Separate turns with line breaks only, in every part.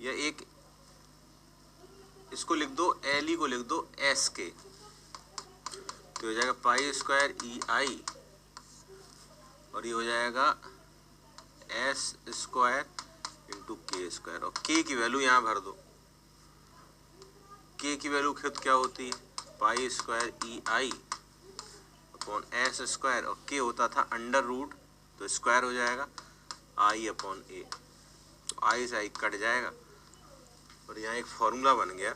या एक इसको लिख दो, एल ई को लिख दो एस के, तो हो जाएगा पाई स्क्वायर ई आई और ये हो जाएगा एस स्क्वायर इंटू के स्क्वायर। और के की वैल्यू यहाँ भर दो। के की वैल्यू खुद क्या होती है, पाई स्क्वायर ई आई अपॉन एस स्क्वायर, और के होता था अंडर रूट, तो स्क्वायर हो जाएगा आई अपॉन ए, तो आई से आई कट जाएगा और यहाँ एक फॉर्मूला बन गया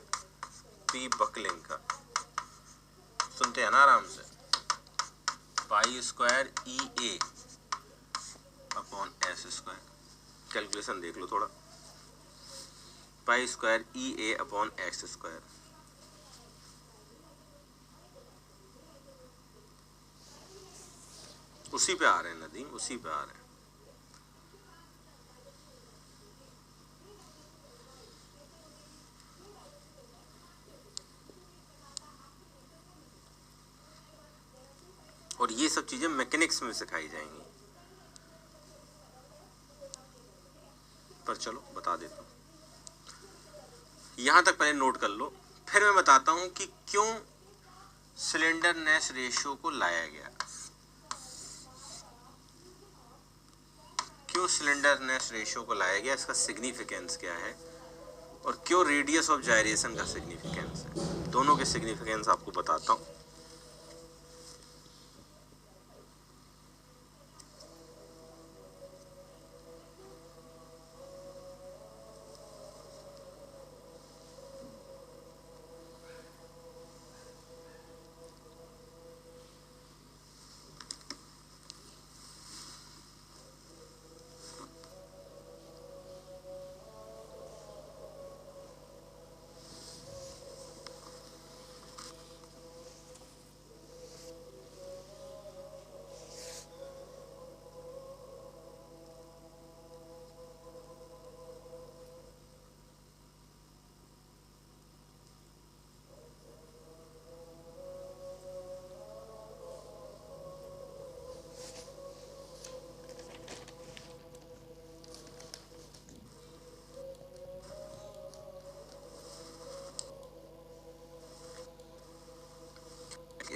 पी बकलिंग का। सुनते हैं ना आराम से, पाई स्क्वायर ई ए अपॉन एस स्क्वायर, कैलकुलेशन देख लो थोड़ा, पाई स्क्वायर ई ए अपॉन एक्स स्क्वायर। उसी पे आ रहे हैं नदीम, उसी पे आ रहे हैं। और ये सब चीजें मैकेनिक्स में सिखाई जाएंगी, पर चलो बता देता हूं। यहां तक पहले नोट कर लो, फिर मैं बताता हूं कि क्यों स्लेंडरनेस रेशियो को लाया गया, क्यों स्लेंडरनेस रेशियो को लाया गया, इसका सिग्निफिकेंस क्या है, और क्यों रेडियस ऑफ जायरेशन का सिग्निफिकेंस है। दोनों के सिग्निफिकेंस आपको बताता हूं।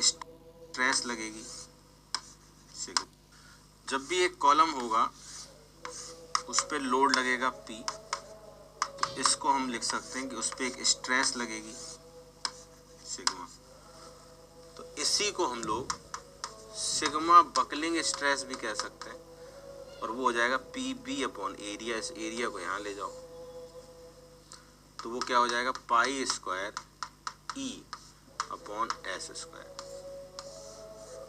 स्ट्रेस लगेगी, जब भी एक कॉलम होगा उस पर लोड लगेगा P, तो इसको हम लिख सकते हैं कि उस पर एक स्ट्रेस लगेगी सिग्मा, तो इसी को हम लोग सिग्मा बकलिंग स्ट्रेस भी कह सकते हैं, और वो हो जाएगा PB अपॉन एरिया। इस एरिया को यहाँ ले जाओ तो वो क्या हो जाएगा, pi square E upon S square.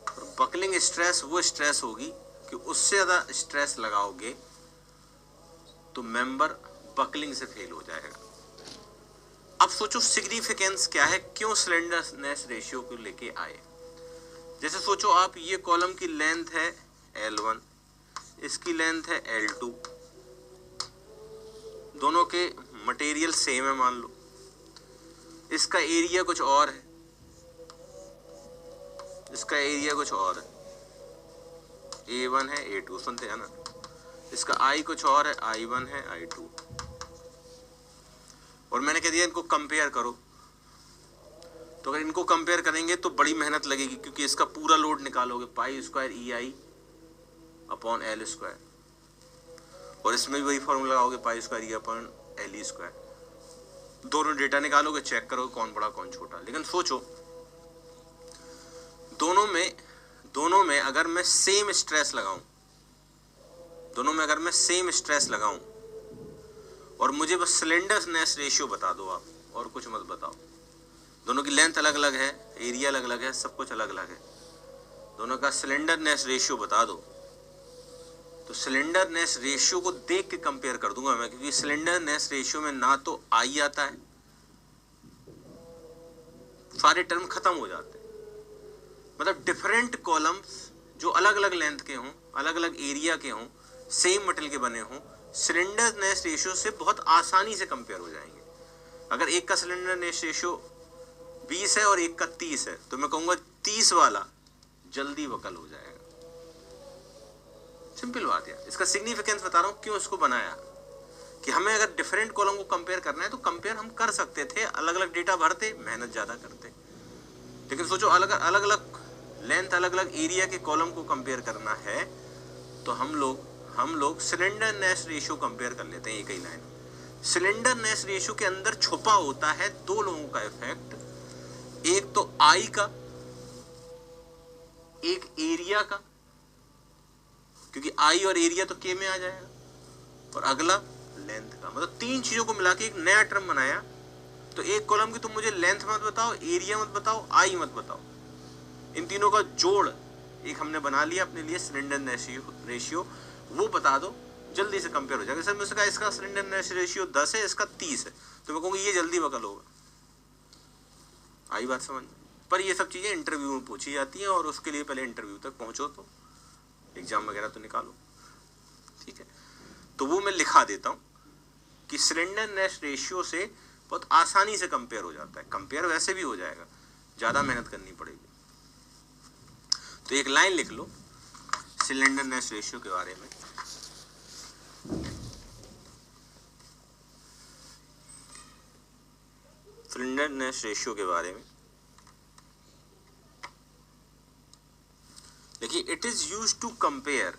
और बकलिंग स्ट्रेस वो स्ट्रेस होगी कि उससे ज़्यादा स्ट्रेस लगाओगे तो मेंबर बकलिंग से फेल हो जाएगा। अब सोचो सिग्निफिकेंस क्या है, क्यों स्लेंडरनेस रेशियो को लेके आए। जैसे सोचो आप, ये कॉलम की लेंथ है L1, इसकी लेंथ है L2, दोनों के मटेरियल सेम है मान लो, इसका एरिया कुछ और है, इसका एरिया कुछ और है, A1 है A2, सुनते हैं ना, इसका I कुछ और है, I1 है I2, और मैंने कह दिया इनको कंपेयर करो, तो अगर इनको कंपेयर करेंगे तो बड़ी मेहनत लगेगी, क्योंकि इसका पूरा लोड निकालोगे pi square EI upon L square, और इसमें भी वही फॉर्मूला लगाओगे pi square E upon LE square, दोनों डेटा निकालोगे, चेक करोगे कौन बड़ा कौन छोटा। लेकिन सोचो दोनों में अगर मैं सेम स्ट्रेस लगाऊं, दोनों में अगर मैं सेम स्ट्रेस लगाऊं और मुझे बस स्लेंडरनेस रेशियो बता दो आप, और कुछ मत बताओ, दोनों की लेंथ अलग अलग है, एरिया अलग अलग है, सब कुछ अलग अलग है, दोनों का स्लेंडरनेस रेशियो बता दो, तो स्लेंडरनेस रेशियो को देख के कंपेयर कर दूंगा मैं, क्योंकि स्लेंडरनेस रेशियो में ना तो आई आता है, सारे टर्म खत्म हो जाते हैं। मतलब डिफरेंट कॉलम्स जो अलग अलग लेंथ के हों, अलग अलग एरिया के हों, सेम मटेरियल के बने हों, स्लेंडरनेस रेशियो से बहुत आसानी से कंपेयर हो जाएंगे। अगर एक का स्लेंडरनेस रेशियो 20 है और एक का 30 है, तो मैं कहूँगा 30 वाला जल्दी वकल हो जाएगा। सिंपल बात है। इसका सिग्निफिकेंस बता रहा हूँ क्यों इसको बनाया। कि हमें अगर डिफरेंट कॉलम को कंपेयर करना है तो कंपेयर हम कर सकते थे, अलग अलग डेटा भरते, मेहनत ज़्यादा करते। लेकिन सोचो अलग अलग लेंथ, अलग अलग एरिया के कॉलम को कंपेयर करना है तो हम लोग सिलेंडरनेस रेशियो कंपेयर कर लेते हैं एक ही लाइन। सिलेंडरनेस रेशियो के अंदर छुपा होता है दो लोगों का इफेक्ट, एक तो आई का, एक एरिया का, क्योंकि आई और एरिया तो के में आ जाएगा, और अगला लेंथ का। मतलब तीन चीजों को मिला के एक नया टर्म बनाया। तो एक कॉलम की तुम मुझे लेंथ मत बताओ, एरिया मत बताओ, आई मत बताओ, इन तीनों का जोड़ एक हमने बना लिया अपने लिए सिलेंडरनेस रेशियो, वो बता दो, जल्दी से कंपेयर हो जाएगा। सर मैं उसका इसका सिलेंडरनेस रेशियो 10 है, इसका 30 है, तो मैं कहूँगा ये जल्दी बकल होगा। आई बात समझ? पर ये सब चीज़ें इंटरव्यू में पूछी जाती हैं और उसके लिए पहले इंटरव्यू तक पहुँचो, तो एग्जाम वगैरह तो निकालो, ठीक है। तो वो मैं लिखा देता हूँ कि सिलेंडरनेस रेशियो से बहुत आसानी से कंपेयर हो जाता है। कंपेयर वैसे भी हो जाएगा, ज़्यादा मेहनत करनी पड़ेगी। तो एक लाइन लिख लो सिलेंडरनेस रेशियो के बारे में। सिलेंडरनेस रेशियो के बारे में देखिए, it is used to compare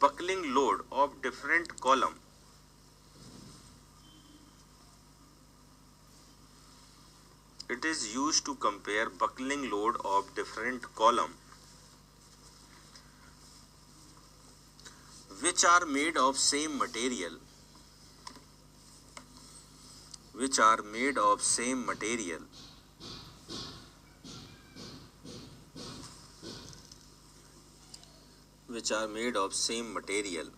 buckling load of different column it is used to compare buckling load of different column which are made of same material, which are made of same material which are made of same material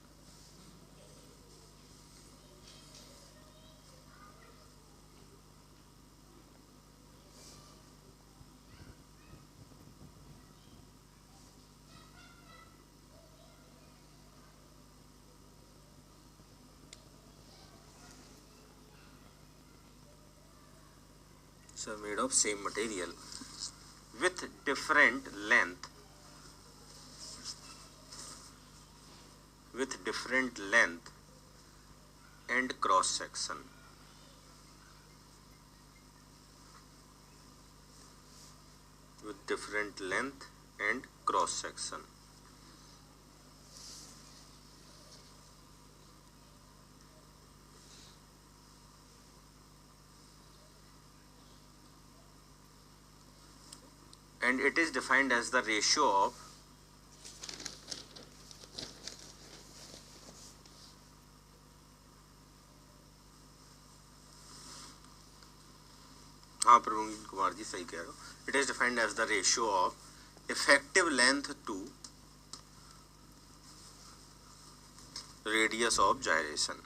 so made of same material with different length, with different length and cross section, with different length and cross section। and it is defined as the ratio of हाँ प्रवीण कुमार जी सही कह रहे हो, it is defined as the ratio of effective length to radius of gyration,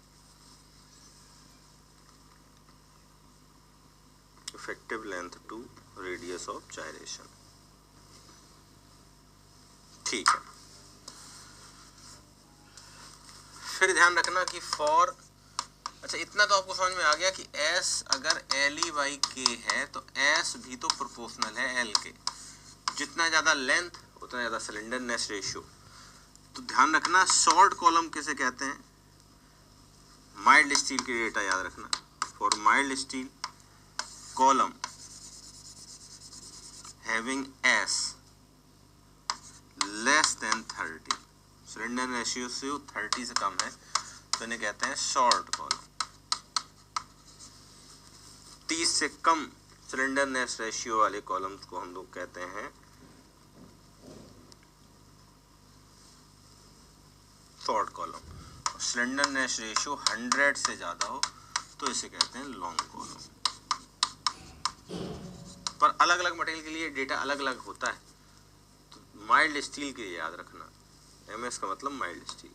effective length to radius of gyration. ठीक है, फिर ध्यान रखना कि फॉर, अच्छा इतना तो आपको समझ में आ गया कि S अगर LE/K है तो S भी तो प्रोपोर्शनल है L के, जितना ज़्यादा लेंथ उतना ज़्यादा सिलेंडरनेस रेशियो। तो ध्यान रखना शॉर्ट कॉलम किसे कहते हैं, माइल्ड स्टील के डेटा याद रखना, for mild steel column having S less than 30, cylinder ratio से 30 से कम है तो इन्हें कहते हैं शॉर्ट कॉलम। 30 से कम सिलेंडरनेस रेशियो वाले कॉलम्स को हम लोग कहते हैं शॉर्ट कॉलम। सिलेंडरनेस रेशियो 100 से ज्यादा हो तो इसे कहते हैं लॉन्ग कॉलम। पर अलग अलग मटेरियल के लिए डेटा अलग अलग होता है, तो माइल्ड स्टील के लिए याद रखना MS का मतलब माइल्ड स्टील।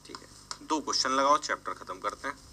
ठीक है, 2 क्वेश्चन लगाओ, चैप्टर खत्म करते हैं।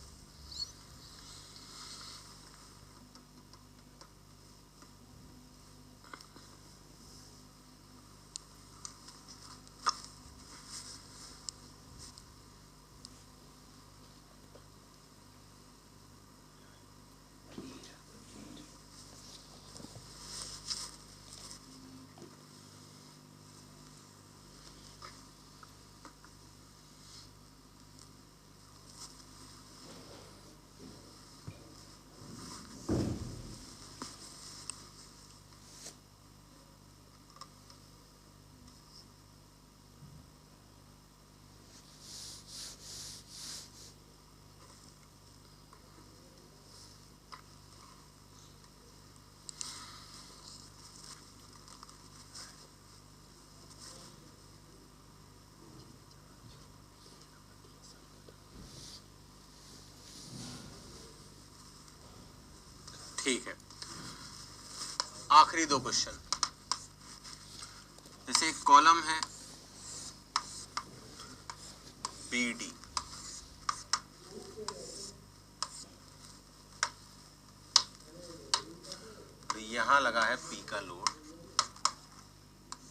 ठीक है, आखिरी दो क्वेश्चन। जैसे एक कॉलम है BD, तो यहां लगा है P का लोड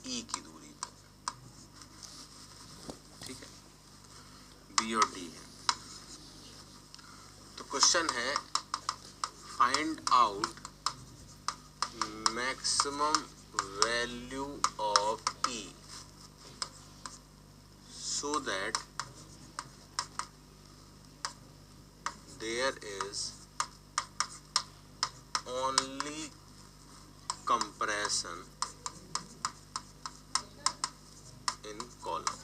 E की दूरी पर, ठीक है, B और D है। तो क्वेश्चन है find out maximum value of E so that there is only compression in column।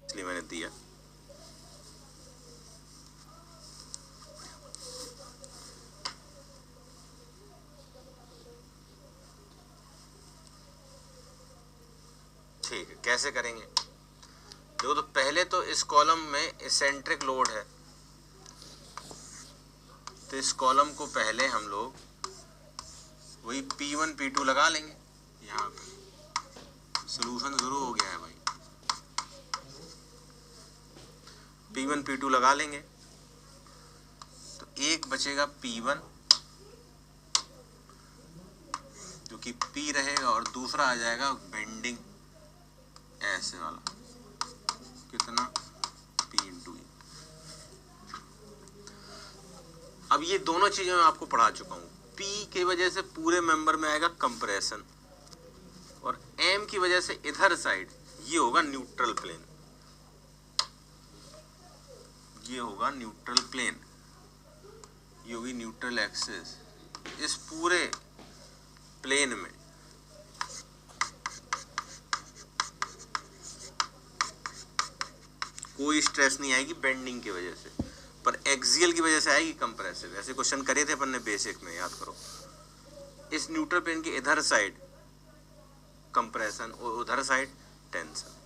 इसलिए मैंने दिया। ठीक है, कैसे करेंगे? देखो, तो पहले तो इस कॉलम में इसेंट्रिक लोड है, तो इस कॉलम को पहले हम लोग वही P1 P2 लगा लेंगे। यहाँ पे सोल्यूशन शुरू हो गया है भाई। P1 P2 लगा लेंगे तो एक बचेगा P1 जो कि P रहेगा, और दूसरा आ जाएगा बेंडिंग ऐसे वाला, कितना P इंटू E। अब ये दोनों चीजें मैं आपको पढ़ा चुका हूं। P की वजह से पूरे मेंबर में आएगा कंप्रेशन, और M की वजह से इधर साइड ये होगा न्यूट्रल प्लेन, ये होगा न्यूट्रल प्लेन, ये होगी न्यूट्रल एक्सिस। इस पूरे प्लेन में कोई स्ट्रेस नहीं आएगी बेंडिंग की वजह से, पर एक्सियल की वजह से आएगी कंप्रेसिव। ऐसे क्वेश्चन करे थे अपन ने बेसिक में, याद करो। इस न्यूट्रल प्लेन के इधर साइड कंप्रेशन और उधर साइड टेंशन।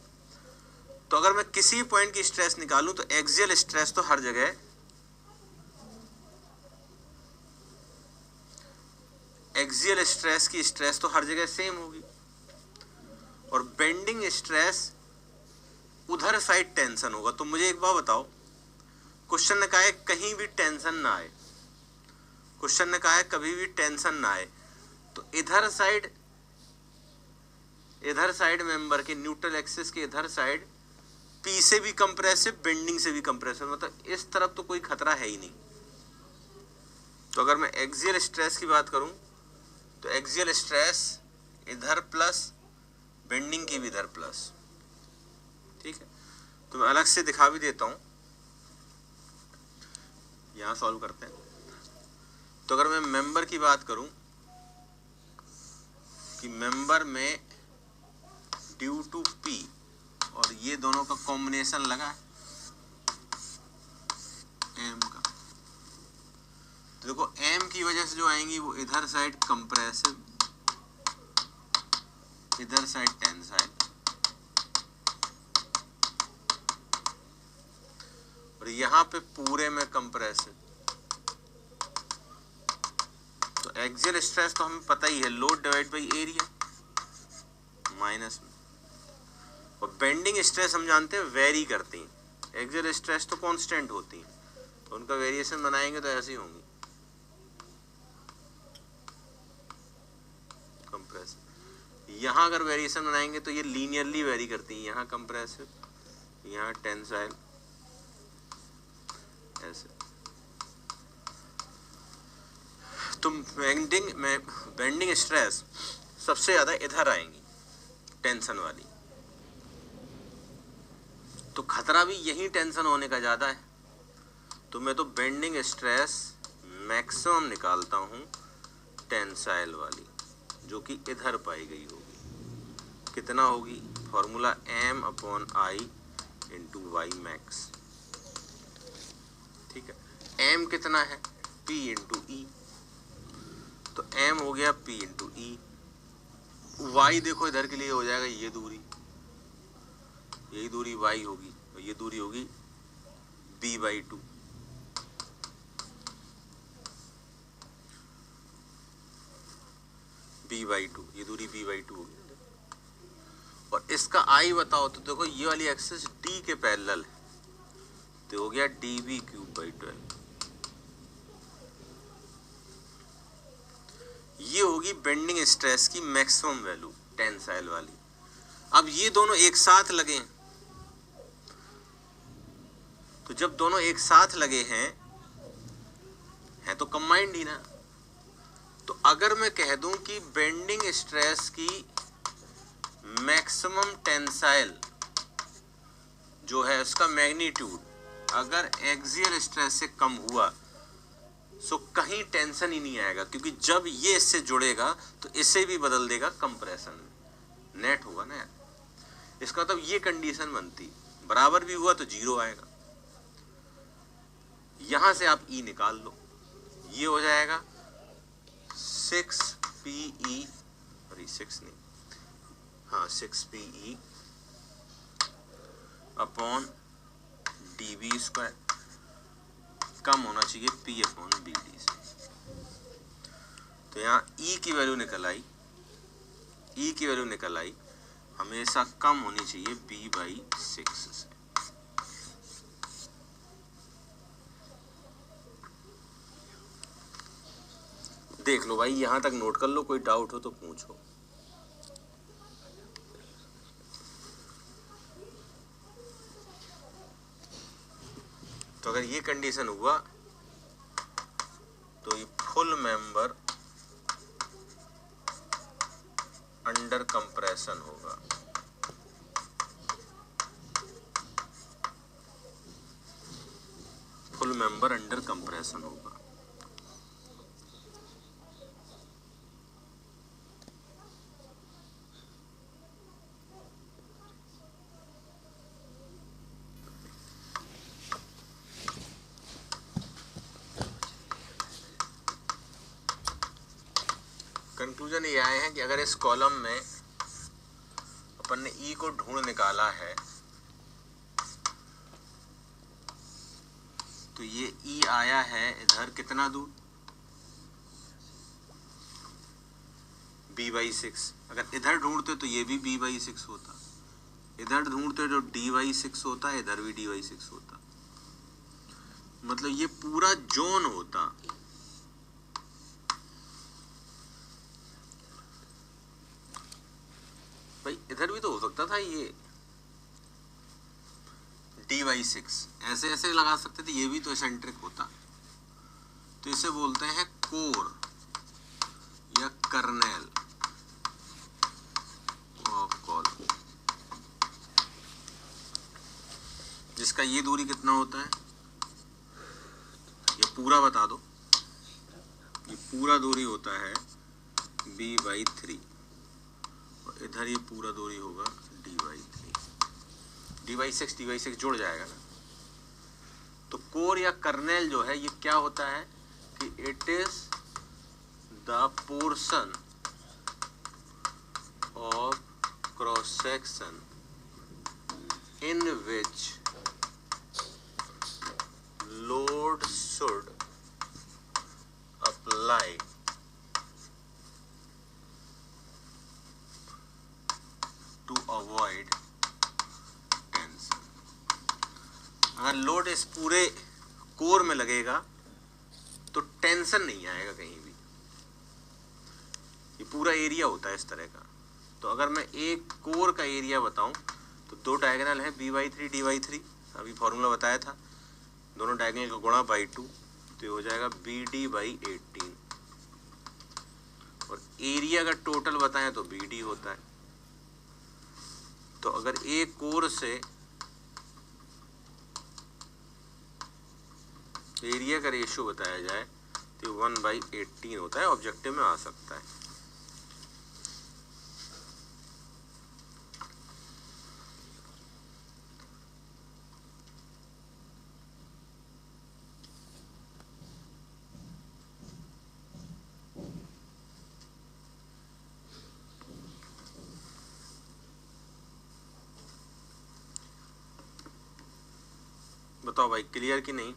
तो अगर मैं किसी पॉइंट की स्ट्रेस निकालूं तो एक्सियल स्ट्रेस तो हर जगह, एक्सियल स्ट्रेस की स्ट्रेस तो हर जगह सेम होगी, और बेंडिंग स्ट्रेस उधर साइड टेंशन होगा। तो मुझे एक बात बताओ, क्वेश्चन ने कहा है कहीं भी टेंशन ना आए, क्वेश्चन ने कहा है कभी भी टेंशन ना आए, तो इधर साइड मेंबर के न्यूट्रल एक्सिस के इधर साइड P से भी कंप्रेसिव, बेंडिंग से भी कंप्रेसिव, मतलब इस तरफ तो कोई खतरा है ही नहीं। तो अगर मैं एक्सियल स्ट्रेस की बात करूं तो एक्सियल स्ट्रेस इधर प्लस, बेंडिंग की भी इधर प्लस, ठीक है। तो मैं अलग से दिखा भी देता हूं, यहां सॉल्व करते हैं। तो अगर मैं मेंबर की बात करूं कि मेंबर में ड्यू टू P और ये दोनों का कॉम्बिनेशन लगा है M का, तो देखो M की वजह से जो आएंगी वो इधर साइड कंप्रेसिव, इधर साइड टेंसाइल, और यहां पे पूरे में कंप्रेसिव। तो एक्सियल स्ट्रेस तो हमें पता ही है, load divide by area minus में, और बेंडिंग स्ट्रेस हम जानते हैं वेरी करती हैं, एक्सियल स्ट्रेस तो कांस्टेंट होती हैं, तो उनका वेरिएशन बनाएंगे तो ऐसे ही होंगी कंप्रेसिव। यहाँ अगर वेरिएशन बनाएंगे तो ये लीनियरली वेरी करती हैं, यहाँ कंप्रेसिव, यहाँ टेंसाइल, ऐसे। तो बेंडिंग स्ट्रेस सबसे ज्यादा इधर आएंगी, टेंशन वाली, तो खतरा भी यही टेंशन होने का ज्यादा है। तो मैं तो बेंडिंग स्ट्रेस मैक्सिमम निकालता हूं टेंसाइल वाली, जो कि इधर पाई गई होगी। कितना होगी? Formula M/I into Y max. ठीक है, एम कितना है, पी इंटू ई, तो एम हो गया पी इंटू ई। वाई देखो इधर के लिए हो जाएगा ये दूरी, यही दूरी वाई होगी, और ये दूरी होगी B by two. B by two, ये दूरी बी बाई टू होगी। और इसका आई बताओ तो देखो ये वाली एक्सिस डी के पैरेलल है, तो हो गया डी बी क्यूब बाई 12। ये होगी बेंडिंग स्ट्रेस की मैक्सिमम वैल्यू टेंसाइल वाली। अब ये दोनों एक साथ लगे, तो जब दोनों एक साथ लगे हैं तो कंबाइंड ही ना। तो अगर मैं कह दूं कि बेंडिंग स्ट्रेस की मैक्सिमम टेंसाइल जो है उसका मैग्नीट्यूड अगर एक्सियल स्ट्रेस से कम हुआ सो कहीं टेंशन ही नहीं आएगा, क्योंकि जब ये इससे जुड़ेगा तो इसे भी बदल देगा कंप्रेशन में, नेट होगा ना यार। इसका मतलब ये कंडीशन बनती, बराबर भी हुआ तो जीरो आएगा। यहां से आप ई निकाल लो, ये हो जाएगा 6PE, अरे 6 नहीं, हाँ 6PE अपॉन DB स्क्वायर, कम होना चाहिए P अपॉन BD से। तो यहाँ E की वैल्यू निकल आई, E की वैल्यू निकल आई, हमेशा कम होनी चाहिए B बाई 6 से। देख लो भाई, यहां तक नोट कर लो, कोई डाउट हो तो पूछो। तो अगर ये कंडीशन हुआ तो ये फुल मेंबर अंडर कंप्रेशन होगा। फुल मेंबर अंडर कंप्रेशन होगा। कंक्लूजन ये आए हैं कि अगर इस कॉलम में अपन ने ई को ढूंढ निकाला है तो ये ई आया है इधर कितना दूर, b बाई 6। अगर इधर ढूंढते तो ये भी b बाई 6 होता, इधर ढूंढते तो d बाई 6 होता, इधर भी d बाई 6 होता। मतलब ये पूरा जोन होता। भाई इधर भी तो हो सकता था ये d बाई 6, ऐसे ऐसे लगा सकते थे, ये भी तो एसेंट्रिक होता। तो इसे बोलते हैं कोर या कर्नेल ऑफ कॉलम, जिसका ये दूरी कितना होता है, ये पूरा बता दो। ये पूरा दूरी होता है b बाई 3, और इधर ये पूरा दूरी होगा d बाई 3। d बाई 6 जुड़ जाएगा ना। तो कोर या कर्नेल जो है ये क्या होता है कि it is the portion of cross section in which load should apply to avoid tension. अगर लोड इस पूरे कोर में लगेगा तो टेंशन नहीं आएगा कहीं भी। ये पूरा एरिया होता है इस तरह का। तो अगर मैं एक कोर का एरिया बताऊं तो दो डायगोनल है b बाई 3 d बाई 3, अभी फॉर्मूला बताया था, दोनों डायगोनल का गुणा बाई 2, तो ये हो जाएगा BD बाई 18। और एरिया का टोटल बताएं तो BD होता है। तो अगर एक कोर से एरिया का रेशियो बताया जाए तो 1/18 होता है, ऑब्जेक्टिव में आ सकता है। बताओ भाई, क्लियर कि नहीं?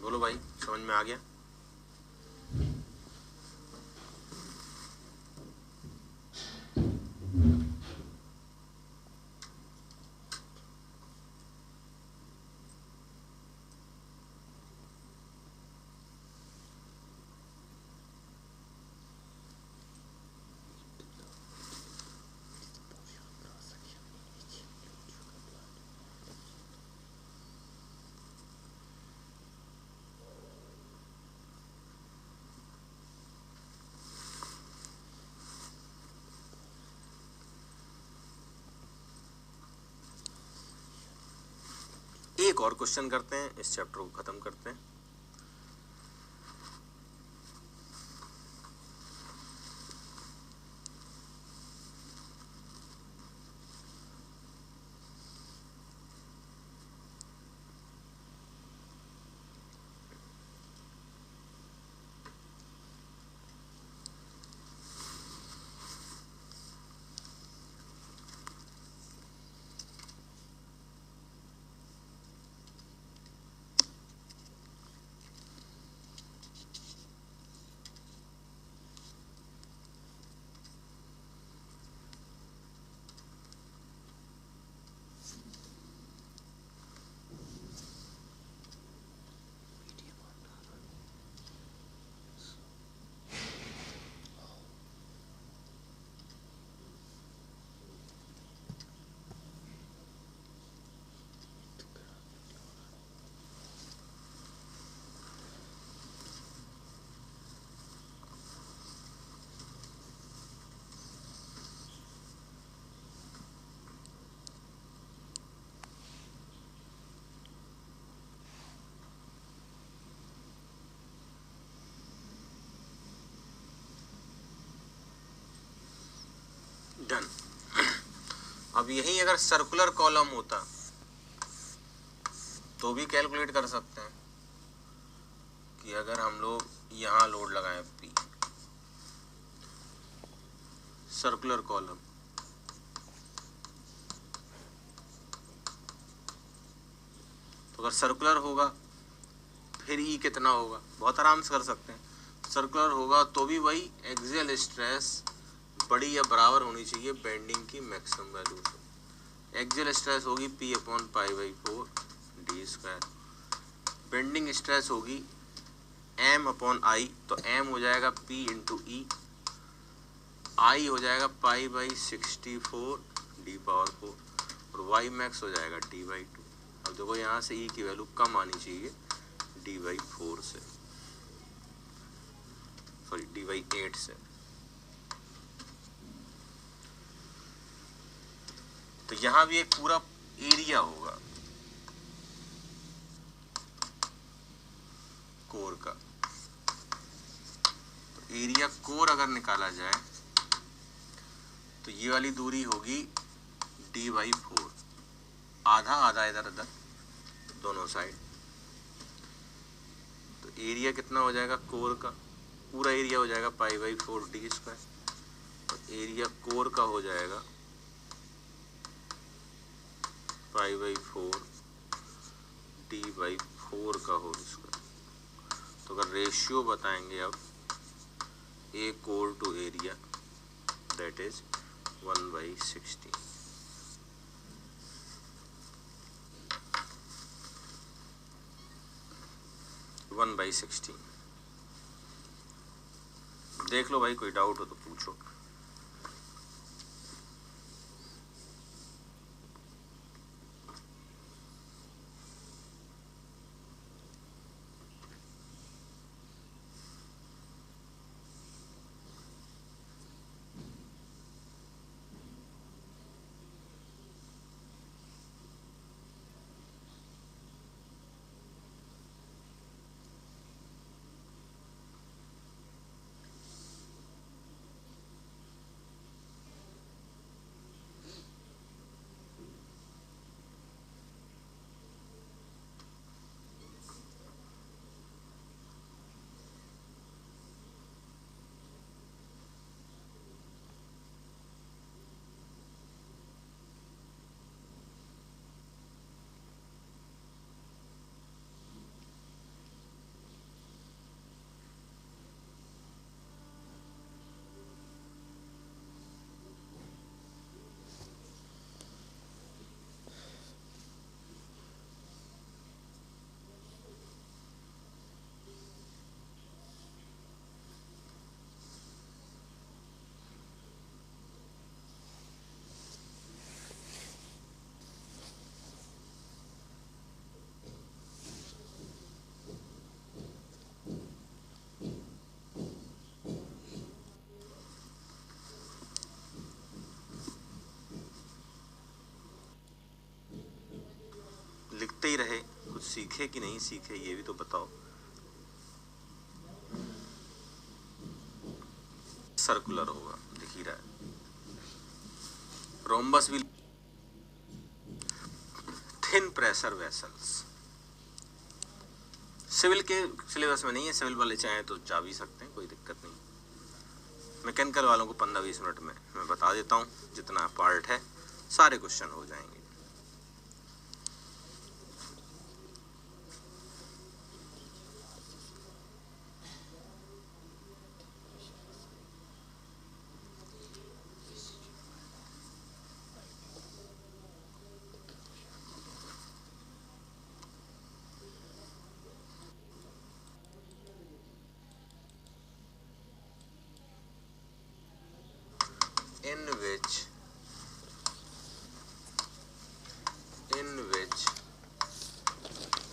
बोलो भाई, समझ में आ गया? एक और क्वेश्चन करते हैं, इस चैप्टर को खत्म करते हैं। डन। अब यही अगर सर्कुलर कॉलम होता तो भी कैलकुलेट कर सकते हैं कि अगर हम लोग यहाँ लोड लगाएं P, सर्कुलर कॉलम, तो अगर सर्कुलर होगा फिर E कितना होगा, बहुत आराम से कर सकते हैं। सर्कुलर होगा तो भी वही एक्सियल स्ट्रेस बड़ी या बराबर होनी चाहिए बेंडिंग की मैक्सिमम वैल्यू से। एक्सियल स्ट्रेस होगी P/π/4 d²। बेंडिंग स्ट्रेस होगी M/I, तो M हो जाएगा P/E, I हो जाएगा π/64 d⁴, और Y मैक्स हो जाएगा d/2। अब देखो यहाँ से E की वैल्यू कम आनी चाहिए d/4 से, सॉरी d/8 से। तो यहाँ भी एक पूरा एरिया होगा कोर का। तो एरिया कोर अगर निकाला जाए तो ये वाली दूरी होगी d/4, आधा आधा इधर उधर दोनों साइड। तो एरिया कितना हो जाएगा कोर का, पूरा एरिया हो जाएगा π/4 d²। तो एरिया कोर का हो जाएगा π/4 d/4 का होल स्क्वायर। तो अगर रेशियो बताएंगे अब A core to area, that is 1/16। देख लो भाई, कोई डाउट हो तो पूछो। सीखे कि नहीं सीखे ये भी तो बताओ। सर्कुलर होगा, दिख ही रहा है। रोम्बस भी। थिन प्रेशर वेसल्स सिविल के सिलेबस में नहीं है, सिविल वाले चाहे तो जा भी सकते हैं, कोई दिक्कत नहीं। मैकेनिकल वालों को 15-20 मिनट में मैं बता देता हूँ, जितना पार्ट है सारे क्वेश्चन हो जाएंगे। in which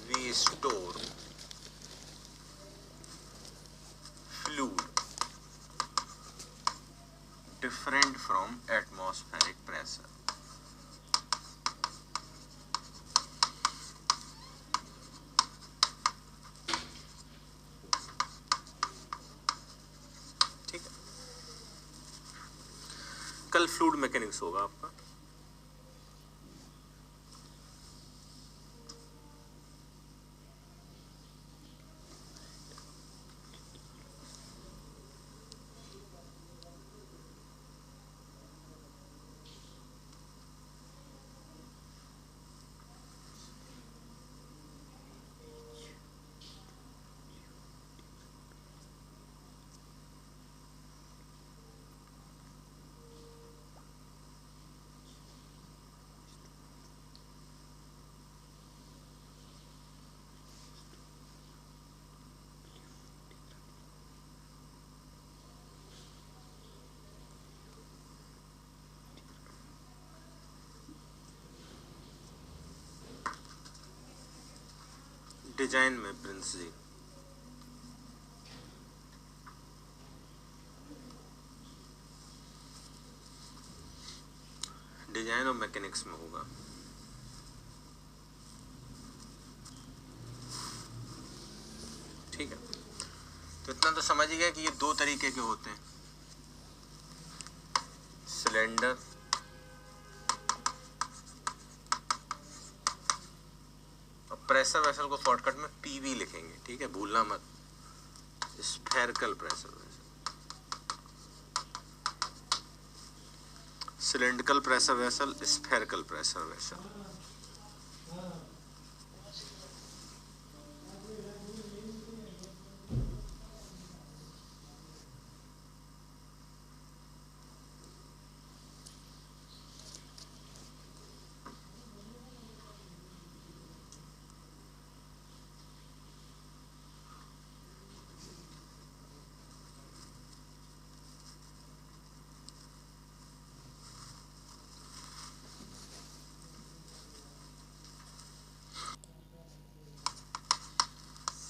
we store fluid different from atmospheric pressure. ठीक है, कल फ्लूइड मैकेनिक्स होगा आपका। डिजाइन में प्रिंस जी, डिजाइन और मैकेनिक्स में होगा। ठीक है, तो इतना तो समझ ही गया कि ये दो तरीके के होते हैं, सिलेंडर और प्रेशर वेसल को शॉर्टकट में पीवी लिखेंगे। ठीक है, भूलना मत, spherical pressure vessel, cylindrical pressure vessel, spherical pressure vessel.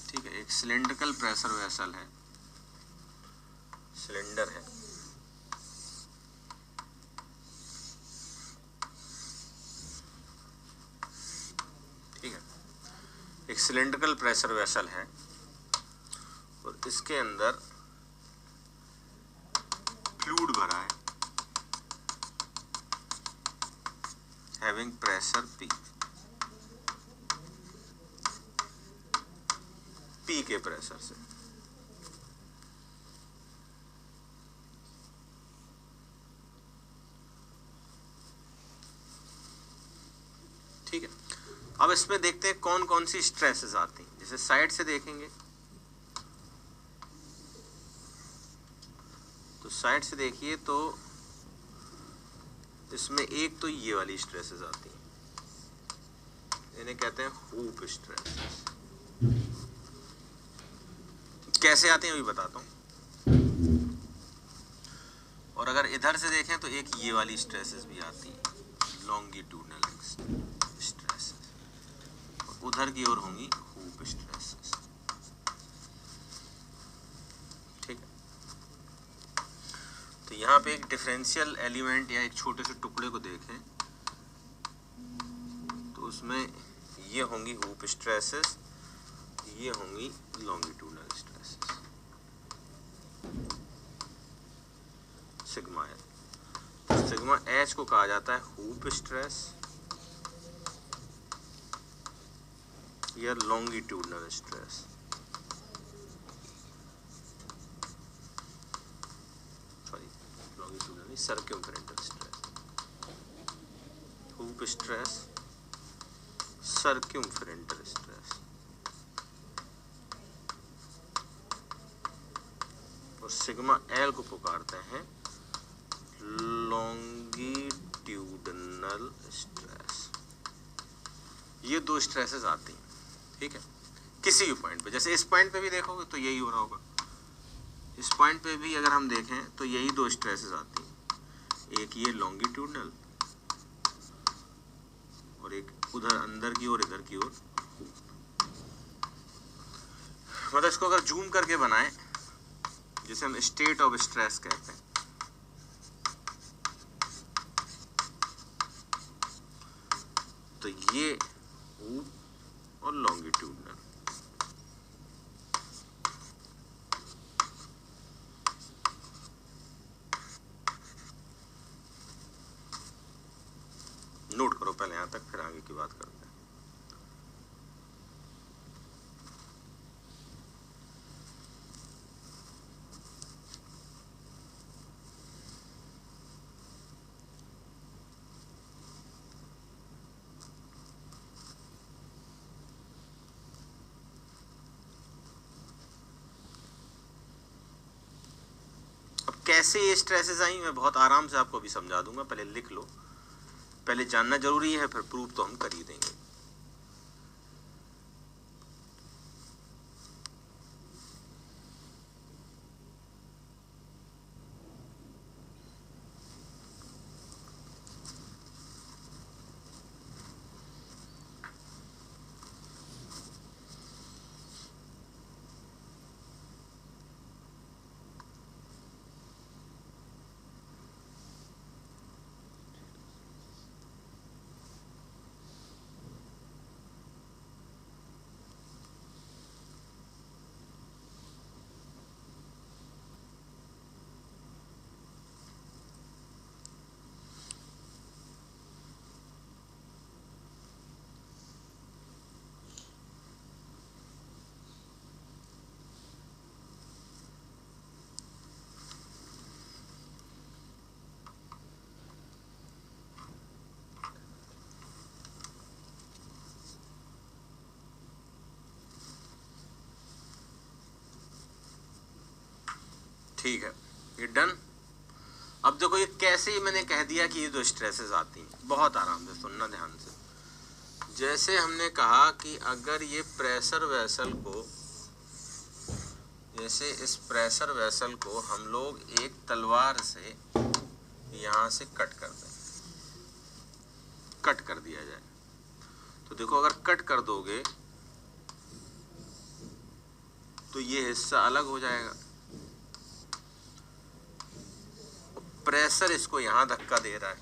ठीक है, एक सिलेंड्रिकल प्रेशर वेसल है, सिलेंडर है, ठीक है, एक सिलेंड्रिकल प्रेशर वेसल है और इसके अंदर फ्लूइड भरा है, हैविंग प्रेशर P के प्रेशर से। ठीक है, अब इसमें देखते हैं कौन कौन सी स्ट्रेसेस आती हैं। जैसे साइड से देखेंगे तो साइड से देखिए तो इसमें एक तो ये वाली स्ट्रेसेस आती हैं, इन्हें कहते हैं हूप स्ट्रेसेस। कैसे आते हैं अभी बताता हूं। और अगर इधर से देखें तो एक ये वाली स्ट्रेसेस भी आती है, लॉन्गिट्यूडनल स्ट्रेसेस, और उधर की ओर होंगी हूप स्ट्रेसेस। ठीक है, तो यहाँ पे एक डिफरेंशियल एलिमेंट या एक छोटे से टुकड़े को देखें तो उसमें ये होंगी हूप स्ट्रेसेस, ये होंगी longitudinal stresses, sigma L. Sigma H को कहा जाता है हूप स्ट्रेस या लॉन्गिट्यूडनल स्ट्रेस। सॉरी, लॉन्गिट्यूडनल नहीं, circumferential stress. Hoop stress, circumferential stress. और सिग्मा एल को पुकारते हैं लॉन्गिट्यूडनल स्ट्रेस। ये दो स्ट्रेसेस आती हैं, ठीक है, किसी भी पॉइंट पे। जैसे इस पॉइंट पे भी देखोगे तो यही हो रहा होगा, इस पॉइंट पे भी अगर हम देखें तो यही दो स्ट्रेसेस आती हैं, एक ये लॉन्गिट्यूडनल और एक उधर अंदर की ओर, इधर की ओर। मतलब इसको अगर जूम करके बनाएं, जिसे हम स्टेट ऑफ स्ट्रेस कहते हैं, तो ये हूप और लॉन्गिट्यूडनल। नोट करो पहले यहां तक, फिर आगे की बात करते हैं। कैसे ये स्ट्रेसेस आई मैं बहुत आराम से आपको अभी समझा दूंगा, पहले लिख लो। पहले जानना जरूरी है, फिर प्रूफ तो हम कर ही देंगे। ठीक है, ये डन। अब देखो ये कैसे, मैंने कह दिया कि ये दो स्ट्रेसेस आती हैं, बहुत आराम से सुनना ध्यान से। जैसे हमने कहा कि अगर ये प्रेशर वेसल को, जैसे इस प्रेशर वेसल को हम लोग एक तलवार से यहां से कट कर दें, कट कर दिया जाए, तो देखो अगर कट कर दोगे तो ये हिस्सा अलग हो जाएगा, प्रेशर इसको यहां धक्का दे रहा है,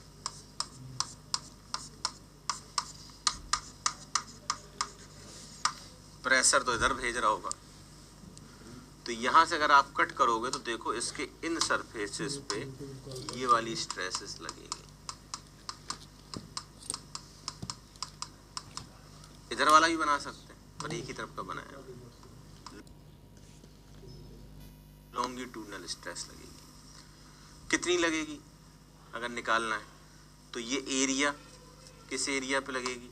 प्रेशर तो इधर भेज रहा होगा। तो यहां से अगर आप कट करोगे तो देखो इसके इन सरफेसेस पे ये वाली स्ट्रेसेस लगेगी, इधर वाला भी बना सकते हैं पर एक ही तरफ का बनाया, लॉन्गिट्यूडनल स्ट्रेस लगेगी। कितनी लगेगी अगर निकालना है तो ये एरिया, किस एरिया पे लगेगी,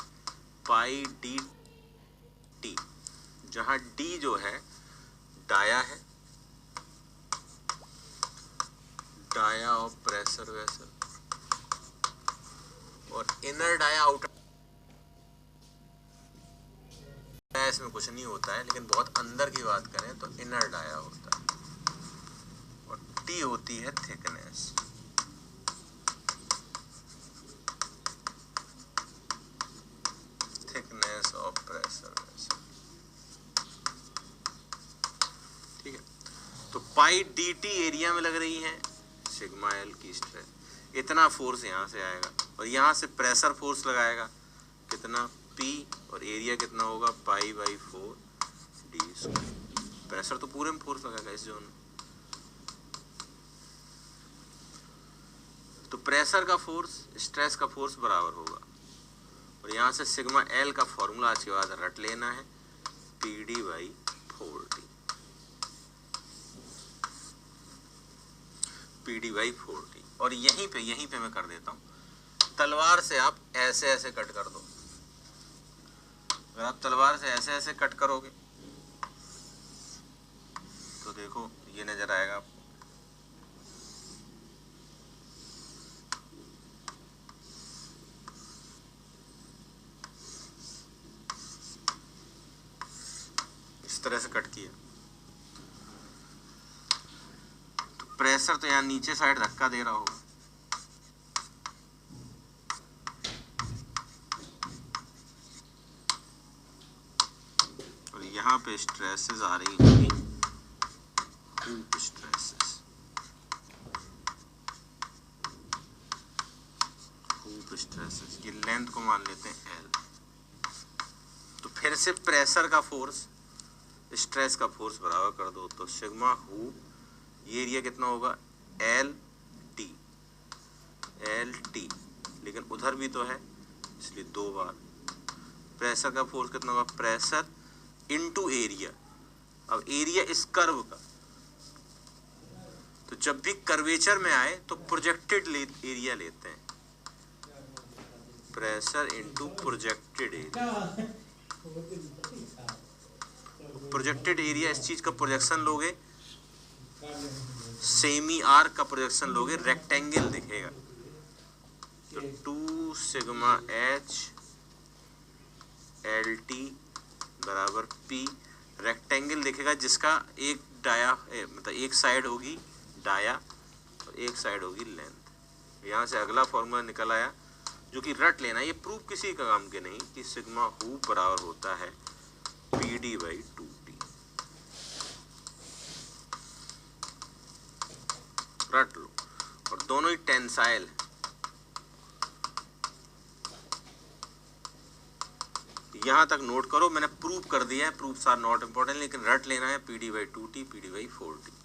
पाई डी टी, जहां डी जो है डाया है, डाया ऑफ प्रेशर वेसल, और इनर डाया आउटर डाया, इसमें कुछ नहीं होता है, लेकिन बहुत अंदर की बात करें तो इनर डाया होता है, और टी होती है thickness. Thickness of pressure vessel, ठीक है। तो पाई डी टी एरिया में लग रही है सिग्मा एल की स्ट्रेस, इतना फोर्स यहां से आएगा, और यहां से प्रेशर फोर्स लगाएगा कितना, पी और एरिया कितना होगा pi by 4 D square. Pressure तो पूरे में फोर्स लगेगा इस जोन में, तो प्रेशर का फोर्स स्ट्रेस का फोर्स बराबर होगा। और यहाँ से सिग्मा एल का फॉर्मूला आज के बाद रट लेना है, P D by 4 D, P D by 4 D. और यहीं पे मैं कर देता हूँ, तलवार से आप ऐसे ऐसे कट कर दो। अगर आप तलवार से ऐसे ऐसे कट करोगे तो देखो ये नजर आएगा आपको, इस तरह से कट किया। तो प्रेशर तो यहाँ नीचे साइड धक्का दे रहा होगा, और यहाँ पे स्ट्रेसेस आ रही होंगी, हूप स्ट्रेसेस, हूप स्ट्रेसेस। ये लेंथ को मान लेते हैं एल। तो फिर से प्रेशर का फोर्स स्ट्रेस का फोर्स बराबर कर दो, तो सिग्मा हूप, ये एरिया कितना होगा एल टी, एल टी, लेकिन उधर भी तो है इसलिए 2 बार। प्रेशर का फोर्स कितना होगा, प्रेशर इनटू एरिया। अब एरिया इस कर्व का, तो जब भी कर्वेचर में आए तो प्रोजेक्टेड एरिया लेते हैं, pressure into projected area. Projected area इस चीज का प्रोजेक्शन लोगे, सेमी आर्क का प्रोजेक्शन लोगे, रेक्टेंगल दिखेगा। तो 2 सिग्मा एच एल टी बराबर पी, रेक्टेंगल दिखेगा जिसका एक डाया मतलब एक साइड होगी डाया और एक साइड होगी लेंथ। यहाँ से अगला फॉर्मूला निकल आया जो कि रट लेना, ये प्रूफ किसी का काम के नहीं, कि सिग्मा हूप बराबर होता है पी डी बाई 2टी। रट लो, और दोनों ही टेंसाइल है। यहां तक नोट करो, मैंने प्रूफ कर दिया है, प्रूफ्स आर नॉट इंपॉर्टेंट, लेकिन रट लेना है P D by two T, P D by 4टी।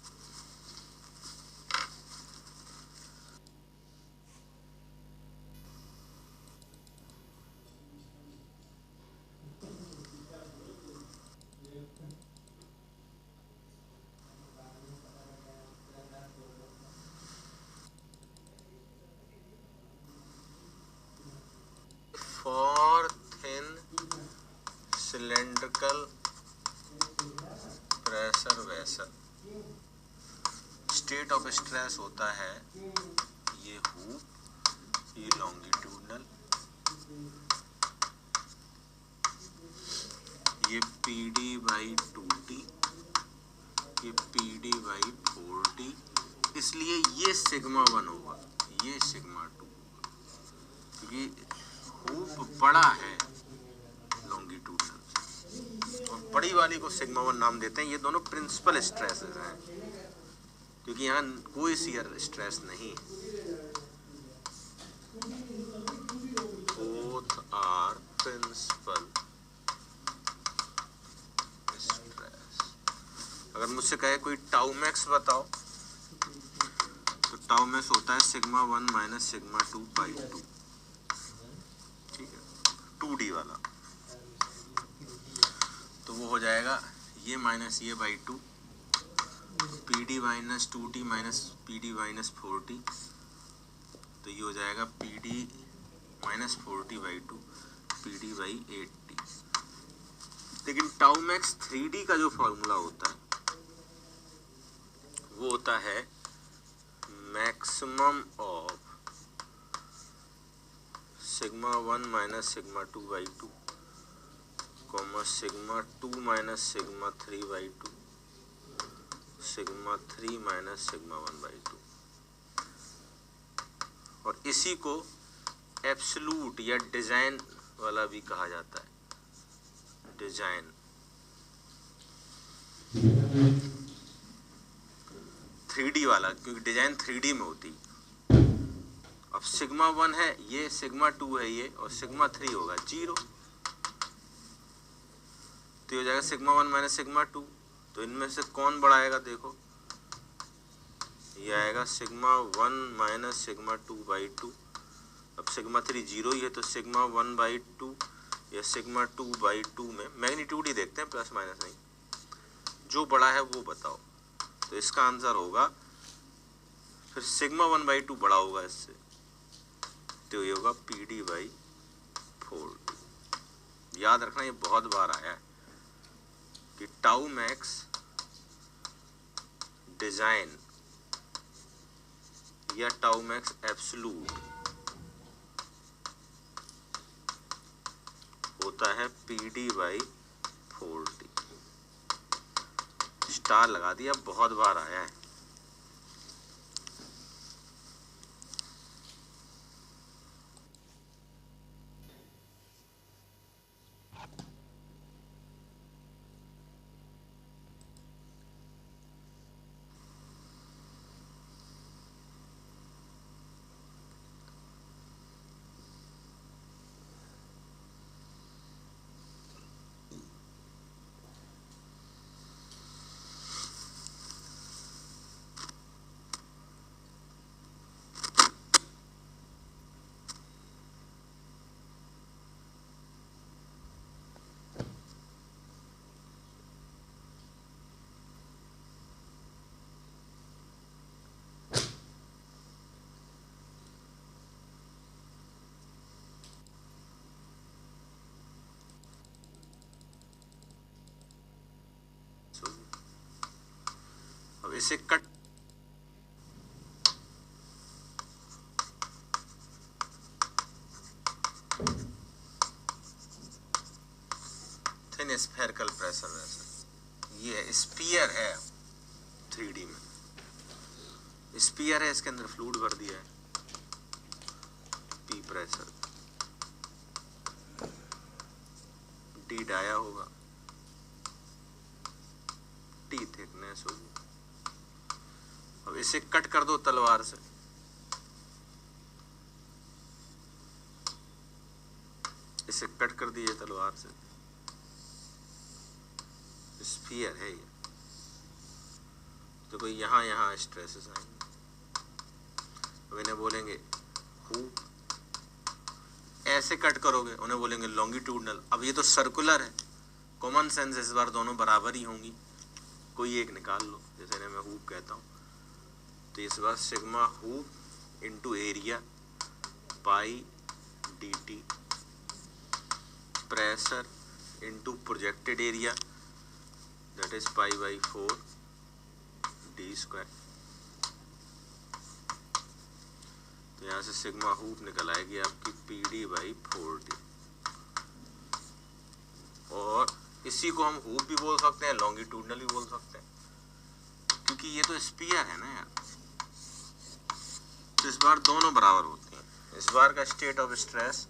For thin cylindrical pressure vessel, state of stress होता है ये हूप, ये लॉन्गिट्यूडनल, ये पी डी बाई 2टी, ये पी डी बाई 4टी, इसलिए ये सिग्मा 1 होगा, ये सिग्मा 2 होगा, क्योंकि हूप बड़ा है लॉन्गिट्यूडनल, और बड़ी वाली को सिग्मा 1 नाम देते हैं। ये दोनों प्रिंसिपल स्ट्रेसेस हैं, क्योंकि यहाँ कोई शियर स्ट्रेस नहीं है, बोथ आर प्रिंसिपल स्ट्रेस। अगर मुझसे कहे कोई टाउ मैक्स बताओ, तो टाउ मैक्स होता है सिग्मा 1 माइनस सिग्मा 2 बाई 2, ठीक है, 2D वाला। तो वो हो जाएगा ये माइनस ये by 2, P D minus two T minus P D minus 4टी, तो ये हो जाएगा पी डी माइनस 4टी by 2, P D by eight T. लेकिन टाउ मैक्स 3D का जो फॉर्मूला होता है वो होता है maximum of sigma 1 minus sigma 2 by 2, comma sigma 2 minus sigma 3 by 2, sigma 3 minus sigma 1 by 2। और इसी को एब्सोल्यूट या डिजाइन वाला भी कहा जाता है, डिजाइन। 3D वाला, क्योंकि डिजाइन 3D में होती है। अब सिग्मा 1 है ये, सिग्मा 2 है ये, और सिग्मा 3 होगा 0, तो ये हो जाएगा सिग्मा 1 माइनस सिग्मा 2। तो इनमें से कौन बड़ा आएगा, देखो ये आएगा सिग्मा 1 माइनस सिग्मा 2/2। अब सिग्मा 3 जीरो ही है, तो सिग्मा 1/2 या सिग्मा 2/2 में मैग्नीट्यूड ही देखते हैं, प्लस माइनस नहीं, जो बड़ा है वो बताओ। तो इसका आंसर होगा फिर सिग्मा 1/2 बड़ा होगा इससे, तो ये होगा PD/4। याद रखना, ये बहुत बार आया है कि टाउ मैक्स डिजाइन या टाउ मैक्स एब्सोल्यूट होता है PD/4T। स्टार लगा दिया, बहुत बार आया है। अब इसे cut thin spherical pressure vessel, ये है स्फीयर है 3D में, स्फीयर है, इसके अंदर फ्लूइड भर दिया है, P प्रेशर, D डाया होगा, T थिकनेस होगी। अब इसे कट कर दो तलवार से, इसे कट कर दिए तलवार से, स्फीयर है ये, तो कोई यहाँ यहाँ स्ट्रेसेस आएंगे। अब इन्हें बोलेंगे हुप, ऐसे कट करोगे उन्हें बोलेंगे लॉन्गिट्यूडनल। अब ये तो सर्कुलर है, कॉमन सेंस इस बार दोनों बराबर ही होंगी, कोई एक निकाल लो, जैसे इन्हें मैं हुप कहता हूँ, तो इस बार sigma hoop into area pi dt, pressure into projected area that is π/4 d²। तो यहाँ से सिग्मा हुप निकल आएगी आपकी PD/4D। और इसी को हम हुप भी बोल सकते हैं, लॉन्गिट्यूडनल भी बोल सकते हैं, क्योंकि ये तो स्फीयर है ना यार। तो इस बार दोनों बराबर होती हैं। इस बार का स्टेट ऑफ स्ट्रेस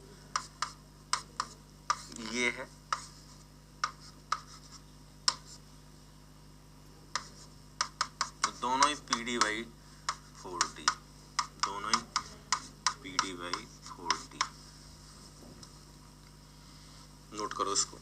ये है, तो दोनों ही PD/4D, दोनों ही PD/4D। नोट करो इसको।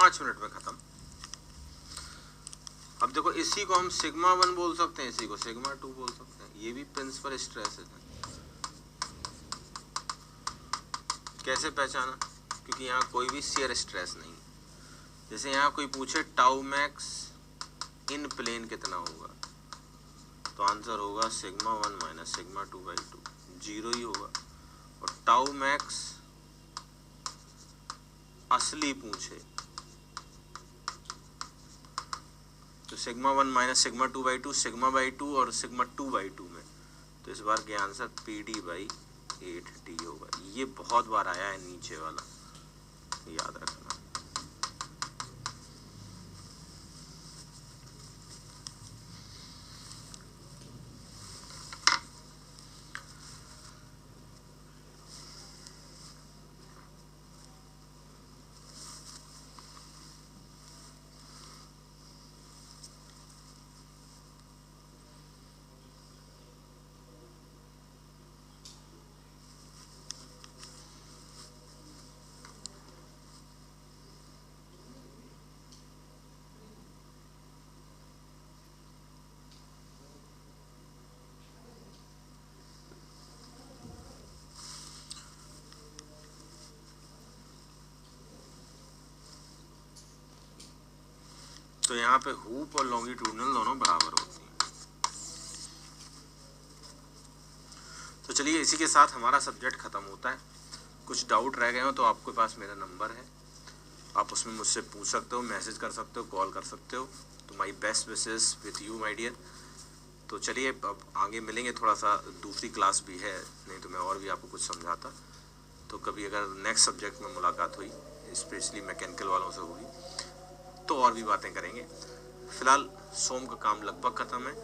5 मिनट में खत्म। अब देखो इसी को हम सिग्मा 1 बोल सकते हैं, इसी को सिग्मा 2 बोल सकते हैं, ये भी प्रिंसिपल स्ट्रेस है। कैसे पहचाना? क्योंकि यहाँ कोई भी शियर स्ट्रेस नहीं। जैसे यहाँ कोई पूछे टाउ मैक्स इन प्लेन कितना होगा, तो आंसर होगा सिग्मा 1 माइनस सिग्मा 2/2, 0 ही होगा। और टाउ मैक्स असली पूछे तो sigma 1 minus sigma 2/2, sigma by 2 और सिग्मा 2/2 में, तो इस बार के आंसर PD/8D होगा। ये बहुत बार आया है नीचे वाला, याद रखना। तो यहाँ पे हुप और लॉन्गिट्यूडनल दोनों बराबर होती हैं। तो चलिए इसी के साथ हमारा सब्जेक्ट खत्म होता है। कुछ डाउट रह गए हो तो आपके पास मेरा नंबर है, आप उसमें मुझसे पूछ सकते हो, मैसेज कर सकते हो, कॉल कर सकते हो। तो my best wishes with you my dear. तो चलिए अब आगे मिलेंगे, थोड़ा सा दूसरी क्लास भी है, नहीं तो मैं और भी आपको कुछ समझाता। तो कभी अगर नेक्स्ट सब्जेक्ट में मुलाकात हुई, स्पेशली मैकेनिकल वालों से होगी, तो और भी बातें करेंगे। फिलहाल सोम का काम लगभग ख़त्म है।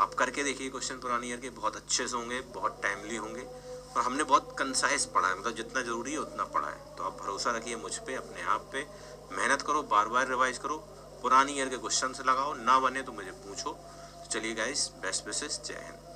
आप करके देखिए क्वेश्चन पुरानी ईयर के, बहुत अच्छे से होंगे, बहुत टाइमली होंगे, और हमने बहुत कंसाइज पढ़ा है, मतलब जितना ज़रूरी है उतना पढ़ा है। तो आप भरोसा रखिए मुझ पे, अपने आप पे, मेहनत करो, बार बार रिवाइज करो, पुरानी ईयर के क्वेश्चन से लगाओ, ना बने तो मुझे पूछो। तो चलिए गाइस, बेस्ट विशेस, जय हिंद।